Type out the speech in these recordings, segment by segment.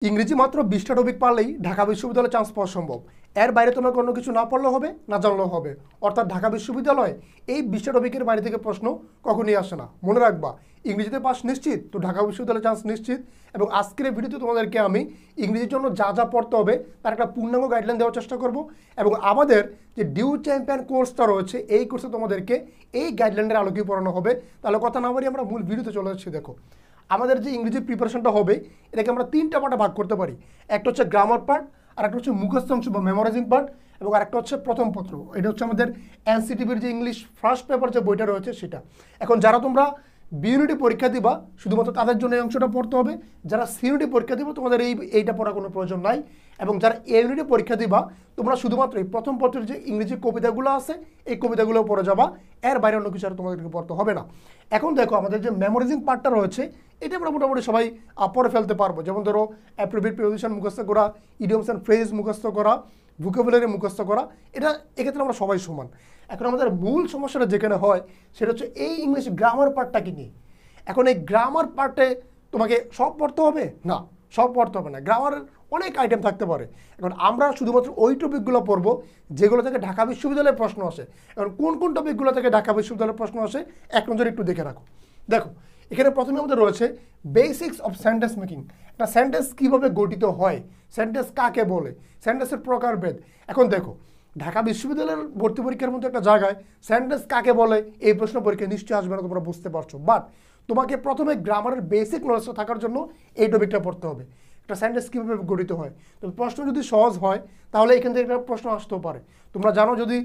ইংরেজি মাত্র 20টা টপিক পারলেই ঢাকা বিশ্ববিদ্যালয়ে চান্স পাওয়া সম্ভব। এর বাইরে তোমার কোনো কিছু না পড়লেও হবে, না জানলেও হবে। অর্থাৎ ঢাকা বিশ্ববিদ্যালয়ে এই 20টা টপিকের বাইরে থেকে প্রশ্ন কখনই আসে না। মনে রাখবা, ইংরেজিতে পাস নিশ্চিত, তো ঢাকা বিশ্ববিদ্যালয়ে চান্স নিশ্চিত। এবং আজকের এই ভিডিওতে তোমাদেরকে আমি ইংরেজির জন্য যা যা পড়তে হবে তার একটা পূর্ণাঙ্গ গাইডলাইন দেওয়ার চেষ্টা করব। এবং আমাদের যে ডিউ চ্যাম্পিয়ন কোর্সটা রয়েছে, এই কোর্সে তোমাদেরকে এই গাইডলাইনের আলোকে পড়ানো হবে। তাহলে কথা না বলি আমরা মূল ভিডিওতে চলে যাচ্ছি। দেখো, আমাদের যে ইংরেজি প্রিপারেশনটা হবে এটাকে আমরা 3টা পার্টে ভাগ করতে পারি। একটা হচ্ছে গ্রামার পার্ট, আর একটা হচ্ছে মুখস্থ অংশ বা মেমোরাইজিং পার্ট, এবং আরেকটা হচ্ছে প্রথম পত্র। এটা হচ্ছে আমাদের এনসিটিভির যে ইংলিশ ফার্স্ট পেপার যে বইটা রয়েছে সেটা। এখন যারা তোমরা বি ইউনিটে পরীক্ষা দিবা শুধুমাত্র তাদের জন্য এই অংশটা পড়তে হবে। যারা সি ইউনিটে পরীক্ষা দিবা তোমাদের এইটা পড়ার কোনো প্রয়োজন নাই। এবং যারা এ ইউনিটে পরীক্ষা দিবা তোমরা শুধুমাত্র এই প্রথম পত্রের যে ইংরেজি কবিতাগুলো আছে এই কবিতাগুলো পড়ে যাবা, এর বাইরে অন্য কিছু আর তোমাদেরকে পড়তে হবে না। এখন দেখো, আমাদের যে মেমোরাইজিং পার্টটা রয়েছে এটা আমরা মোটামুটি সবাই পড়ে ফেলতে পারবো। যেমন ধরো অ্যাপ্রোপ্রিয়েট প্রিপোজিশন মুখস্থ করা, ইডিয়মস অ্যান্ড ফ্রেজ মুখস্থ করা, ভোকাবুলারি মুখস্থ করা, এটা এক্ষেত্রে আমরা সবাই সমান। এখন আমাদের মূল সমস্যাটা যেখানে হয় সেটা হচ্ছে এই ইংলিশ গ্রামার পার্টটাকে নিয়ে। এখন এই গ্রামার পার্টে তোমাকে সব পড়তে হবে না, সব পড়তে হবে না। গ্রামারের অনেক আইটেম থাকতে পারে। এখন আমরা শুধুমাত্র ওই টপিকগুলো পড়বো যেগুলো থেকে ঢাকা বিশ্ববিদ্যালয়ের প্রশ্ন আসে। এখন কোন কোন টপিকগুলো থেকে ঢাকা বিশ্ববিদ্যালয়ের প্রশ্ন আসে এক নজরে একটু দেখে রাখো। দেখো, এখানে প্রথমে আমাদের রয়েছে বেসিক্স অফ সেন্টেন্স মেকিং। একটা সেন্টেন্স কীভাবে গঠিত হয়, সেন্টেন্স কাকে বলে, সেন্টেন্সের প্রকারভেদ। এখন দেখো, ঢাকা বিশ্ববিদ্যালয়ের ভর্তি পরীক্ষার মধ্যে একটা জায়গায় সেন্টেন্স কাকে বলে এই প্রশ্ন পরীক্ষায় নিশ্চয়ই আসবে না, তোমরা বুঝতে পারছো। বাট তোমাকে প্রথমে গ্রামারের বেসিক নলেজ থাকার জন্য এই টপিকটা পড়তে হবে। একটা সেন্টেন্স কীভাবে গঠিত হয়, তো প্রশ্ন যদি সহজ হয় তাহলে এখান থেকে একটা প্রশ্ন আসতেও পারে। তোমরা জানো, যদি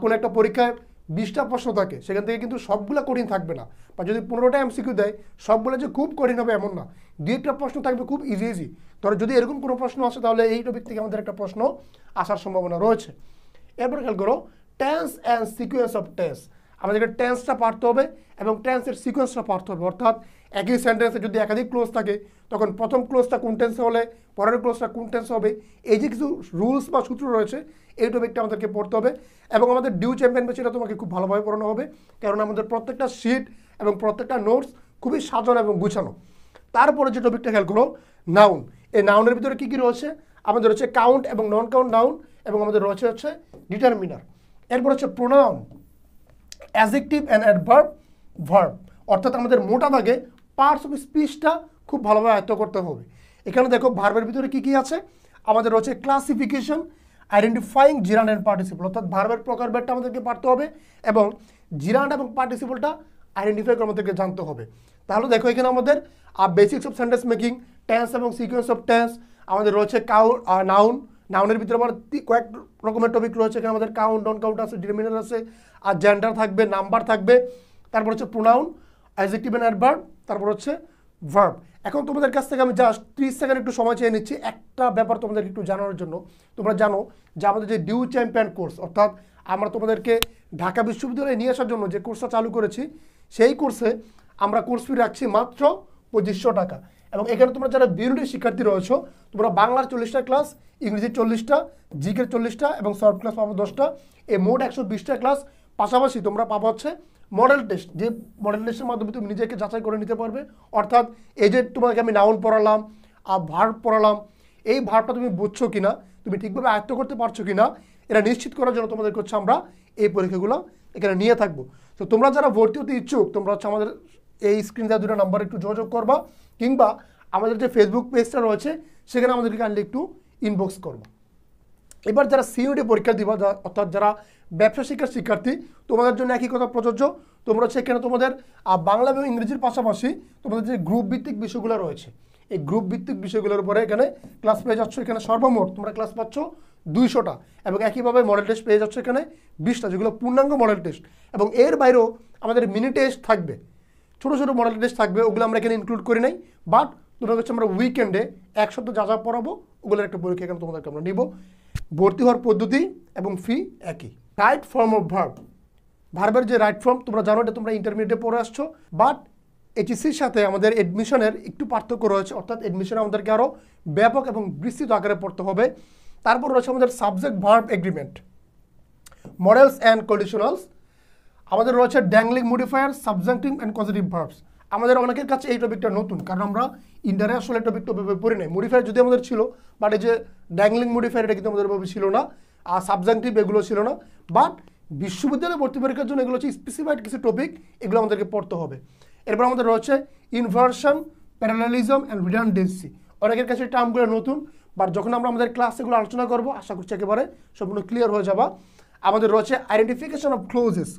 কোনো একটা পরীক্ষায় 20টা প্রশ্ন থাকে সেখান থেকে কিন্তু সবগুলো কঠিন থাকবে না। বা যদি 15টা এমসিকিউ দেয় সবগুলো যে খুব কঠিন হবে এমন না, 2-1টা প্রশ্ন থাকবে খুব ইজি। ধরো যদি এরকম কোনো প্রশ্ন আসে তাহলে এই টপিক থেকে আমাদের একটা প্রশ্ন আসার সম্ভাবনা রয়েছে। এরপর খেয়াল করো, tense and sequence of tense. আমাদেরকে টেন্সটা পারতে হবে এবং টেন্সের সিকোয়েন্সটা পারতে হবে। অর্থাৎ একই সেন্টেন্সে যদি একাধিক ক্লোজ থাকে তখন প্রথম ক্লোজটা কোন টেন্সে হলে পরের ক্লোজটা কোন টেন্সে হবে, এই যে কিছু রুলস বা সূত্র রয়েছে এই টপিকটা আমাদেরকে পড়তে হবে। এবং আমাদের ডিউ চ্যাম্পিয়ন সেটা তোমাকে খুব ভালোভাবে পড়ানো হবে, কারণ আমাদের প্রত্যেকটা শিট এবং প্রত্যেকটা নোটস খুবই সাজানো এবং গুছানো। তারপরে যে টপিকটা খেয়াল করো, নাউন। এই নাউনের ভিতরে কী কী রয়েছে, আমাদের রয়েছে কাউন্ট এবং নন কাউন্ট নাউন, এবং আমাদের রয়েছে হচ্ছে ডিটারমিনার। এরপর হচ্ছে pronoun, adjective and adverb, verb. অর্থাৎ আমাদের মোটা দাগে পার্টস অফ স্পিচটা খুব ভালোভাবে আয়ত্ত করতে হবে। এখানে দেখো ভার্বের ভিতরে কী কী আছে, আমাদের রয়েছে ক্লাসিফিকেশন, আইডেন্টিফাইং জিরান্ড অ্যান্ড পার্টিসিপল। অর্থাৎ ভার্বের প্রকারভেদটা আমাদেরকে পারতে হবে এবং জিরান্ড এবং পার্টিসিপলটা আইডেন্টিফাই করে আমাদেরকে জানতে হবে। তাহলে দেখো, এখানে আমাদের basics of sentence making, tense এবং সিকোয়েন্স অফ টেন্স, আমাদের রয়েছে নাউন। নাউনের ভিতরে আবার কয়েক রকমের টপিক রয়েছে। এখানে আমাদের কাউন্ট, নন কাউন্ট আছে, ডিটারমিনার আছে, আর জেন্ডার থাকবে, নাম্বার থাকবে। তারপর হচ্ছে প্রোনাউন, অ্যাডজেক্টিভ অ্যান্ড অ্যাডভার্ব, তারপর হচ্ছে ভার্ব। এখন তোমাদের কাছ থেকে আমি জাস্ট 30 সেকেন্ড একটু সময় চেয়ে নিচ্ছি একটা ব্যাপার তোমাদের একটু জানানোর জন্য। তোমরা জানো যে আমাদের যে ডিউ চ্যাম্পিয়ন কোর্স, অর্থাৎ আমরা তোমাদেরকে ঢাকা বিশ্ববিদ্যালয়ে নিয়ে আসার জন্য যে কোর্সটা চালু করেছি, সেই কোর্সে আমরা কোর্স ফি রাখছি মাত্র 2500 টাকা। এবং এখানে তোমরা যারা বিউনিটের শিক্ষার্থী রয়েছো, তোমরা বাংলার 40টা ক্লাস, ইংরেজির 40টা, জিকের 40টা এবং সফট ক্লাস পাবো 10টা, এই মোট 120টা ক্লাস। পাশাপাশি তোমরা পাবো হচ্ছে মডেল টেস্ট, যে মডেল টেস্টের মাধ্যমে তুমি নিজেকে যাচাই করে নিতে পারবে। অর্থাৎ এই যে তোমাকে আমি নাউন পড়ালাম আর ভার্ব পড়ালাম, এই ভার্বটা তুমি বুঝছো কিনা, তুমি ঠিকভাবে আয়ত্ত করতে পারছো কিনা, এটা নিশ্চিত করার জন্য তোমাদের হচ্ছে আমরা এই পরীক্ষাগুলো এখানে নিয়ে থাকবো। তো তোমরা যারা ভর্তি হতে ইচ্ছুক তোমরা হচ্ছে আমাদের এই স্ক্রিন দেওয়া 2টা নাম্বার একটু যোগাযোগ করবা, কিংবা আমাদের যে ফেসবুক পেজটা রয়েছে সেখানে আমাদেরকে কাইন্ডলি একটু ইনবক্স করবা। এবার যারা সিইউটি পরীক্ষা দিবা, অর্থাৎ যারা ব্যবসা শিক্ষার শিক্ষার্থী, তোমাদের জন্য একই কথা প্রযোজ্য। তোমরা হচ্ছে এখানে তোমাদের বাংলা এবং ইংরেজির পাশাপাশি তোমাদের যে গ্রুপ ভিত্তিক বিষয়গুলো রয়েছে, এই গ্রুপ ভিত্তিক বিষয়গুলোর উপরে এখানে ক্লাস পেয়ে যাচ্ছ। এখানে সর্বমোট তোমরা ক্লাস পাচ্ছ 200টা, এবং একইভাবে মডেল টেস্ট পেয়ে যাচ্ছ এখানে 20টা, যেগুলো পূর্ণাঙ্গ মডেল টেস্ট। এবং এর বাইরেও আমাদের মিনি টেস্ট থাকবে, ছোটো ছোটো মডেল টেস্ট থাকবে, ওগুলো আমরা এখানে ইনক্লুড করি নাই। বাট তোমরা হচ্ছে আমরা উইকেন্ডে এক সপ্তাহ যা যা পড়াবো ওগুলোর একটা পরীক্ষা এখানে তোমাদেরকে আমরা নিব। ভর্তি হওয়ার পদ্ধতি এবং ফি একই। রাইট ফর্ম অফ ভার্ব, ভার্বের যে রাইট ফর্ম তোমরা জানো, এটা তোমরা ইন্টারমিডিয়েটে পড়ে আসছো। বাট এইচএসসির সাথে আমাদের এডমিশনের একটু পার্থক্য রয়েছে, অর্থাৎ এডমিশনে আমাদেরকে আরও ব্যাপক এবং বিস্তৃত আকারে পড়তে হবে। তারপর রয়েছে আমাদের subject verb agreement, modals and conditionals, আমাদের রয়েছে dangling modifier, subjunctive and causative verbs. আমাদের অনেকের কাছে এই টপিকটা নতুন, কারণ আমরা ইন্টারে আসলে টপিকটা পড়ি নাই। মডিফায়ার যদি আমাদের ছিল, বাট এই যে ড্যাংলিং মডিফায়ার এটা কিন্তু আমাদের ছিল না, আর সাবজেক্টিভ এগুলো ছিল না। বাট বিশ্ববিদ্যালয়ে ভর্তি পরীক্ষার জন্য এগুলো হচ্ছে স্পেসিফাইড কিছু টপিক, এগুলো আমাদেরকে পড়তে হবে। এরপর আমাদের রয়েছে ইনভার্সন, প্যারালালিজম অ্যান্ড রিডান্ডেন্সি। অনেকের কাছে এই টার্মগুলো নতুন, বাট যখন আমরা আমাদের ক্লাসেগুলো আলোচনা করবো আশা করছি একেবারে সম্পূর্ণ ক্লিয়ার হয়ে যাবা। আমাদের রয়েছে identification of clauses,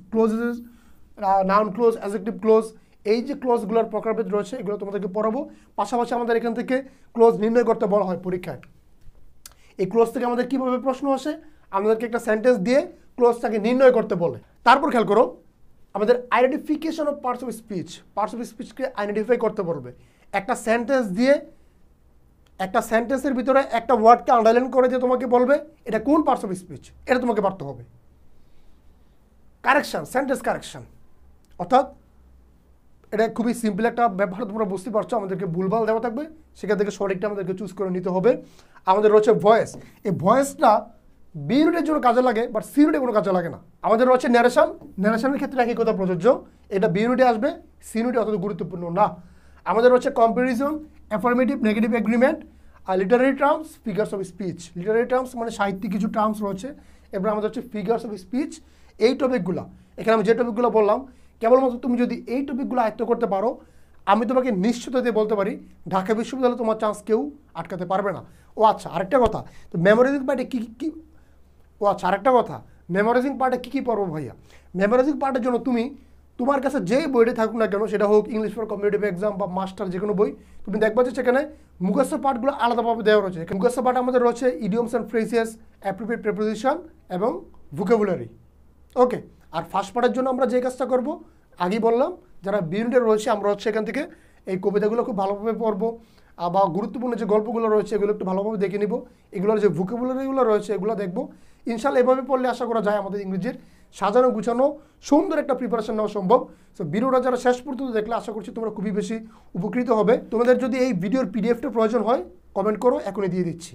noun clause, adjective clause, এই যে ক্লোজগুলোর প্রকারভেদ রয়েছে এগুলো তোমাদেরকে পড়াবো। পাশাপাশি আমাদের এখান থেকে ক্লোজ নির্ণয় করতে বলা হয় পরীক্ষায়। এই ক্লোজ থেকে আমাদের কীভাবে প্রশ্ন আসে, আমাদেরকে একটা সেন্টেন্স দিয়ে ক্লোজটাকে নির্ণয় করতে বলে। তারপর খেয়াল করো, আমাদের identification of parts of speech, parts of স্পিচকে আইডেন্টিফাই করতে বলবে। একটা সেন্টেন্স দিয়ে, একটা সেন্টেন্সের ভিতরে একটা ওয়ার্ডকে আন্ডারলাইন করে দিয়ে তোমাকে বলবে এটা কোন পার্টস অফ স্পিচ, এটা তোমাকে পারতে হবে। কারেকশন, সেন্টেন্স কারেকশন, অর্থাৎ এটা খুবই সিম্পল একটা ব্যাপার, তোমরা বুঝতে পারছো। আমাদেরকে ভুলভাল দেওয়া থাকবে, সেখান থেকে সঠিকটা আমাদেরকে চুজ করে নিতে হবে। আমাদের রয়েছে ভয়েস, এই ভয়েসটা বি ইউনিটের জন্য কাজে লাগে, বাট সি ইউনিটে কোনো কাজে লাগে না। আমাদের রয়েছে ন্যারেশন, ন্যারেশনের ক্ষেত্রে একই কথা প্রযোজ্য, এটা বি ইউনিটে আসবে, সি ইউনিটে অতটা গুরুত্বপূর্ণ না। আমাদের রয়েছে কম্পারিজন, অ্যাফার্মেটিভ, নেগেটিভ এগ্রিমেন্ট, আর literary terms, figures of speech. Literary terms মানে সাহিত্যিক কিছু টার্মস রয়েছে। এরপর আমাদের হচ্ছে ফিগার্স অফ স্পিচ। এই টপিকগুলো, এখানে আমি যে টপিকগুলো বললাম, কেবলমাত্র তুমি যদি এই টপিকগুলো আয়ত্ত করতে পারো, আমি তোমাকে নিশ্চিত দিয়ে বলতে পারি ঢাকা বিশ্ববিদ্যালয়ে তোমার চান্স কেউ আটকাতে পারবে না। ও আচ্ছা, আরেকটা কথা, তো মেমোরাইজিং পার্টে মেমোরাইজিং পার্টে কী কী পড়বো ভাইয়া? মেমোরাইজিং পার্টের জন্য তুমি তোমার কাছে যেই বইটা থাকুক না কেন, সেটা হোক ইংলিশ ফর কম্পিটিটিভ এক্সাম বা মাস্টার যে কোনো বই, তুমি দেখবা যে সেখানে মুখস্থ পার্টগুলো আলাদাভাবে দেওয়া রয়েছে। মুখস্থ পার্ট আমাদের রয়েছে idioms and phrases, appropriate preposition এবং ভোকাবুলারি। ওকে, আর ফার্স্ট পার্টের জন্য আমরা যে কাজটা করব, আগেই বললাম, যারা বি ইউনিটে রয়েছে আমরা হচ্ছে এখান থেকে এই কবিতাগুলো খুব ভালোভাবে পড়বো, বা গুরুত্বপূর্ণ যে গল্পগুলো রয়েছে এগুলো একটু ভালোভাবে দেখে নিব, এগুলোর যে ভোকাবুলারিগুলো রয়েছে এগুলো দেখবো। ইনশাল্লাহ এভাবে পড়লে আশা করা যায় আমাদের ইংরেজির সাজানো গুছানো সুন্দর একটা প্রিপারেশন নেওয়া সম্ভব। সো ভিডিওটা যারা শেষ পর্যন্ত দেখলে আশা করছি তোমরা খুবই বেশি উপকৃত হবে। তোমাদের যদি এই ভিডিওর পিডিএফটা প্রয়োজন হয় কমেন্ট করো, এখনই দিয়ে দিচ্ছি।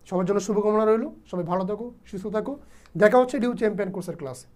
সবার জন্য শুভকামনা রইল, সবাই ভালো থাকো, সুস্থ থাকো। দেখা হচ্ছে ডিউ চ্যাম্পিয়ন কোর্সের ক্লাসে।